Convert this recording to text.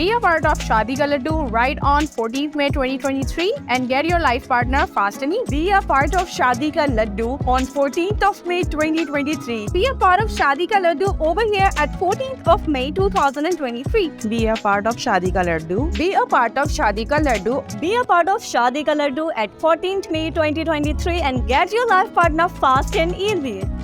Be a part of Shadi Ka Laddu right on 14th May 2023 and get your life partner fast and easy. Be a part of Shadi Ka Laddu on 14th of May 2023. Be a part of Shadi Ka Laddu over here at 14th of May 2023. Be a part of Shadi Ka Laddu. Be a part of Shadi Ka Laddu. Be a part of Shadi Ka Laddu at 14th May 2023 and get your life partner fast and easy.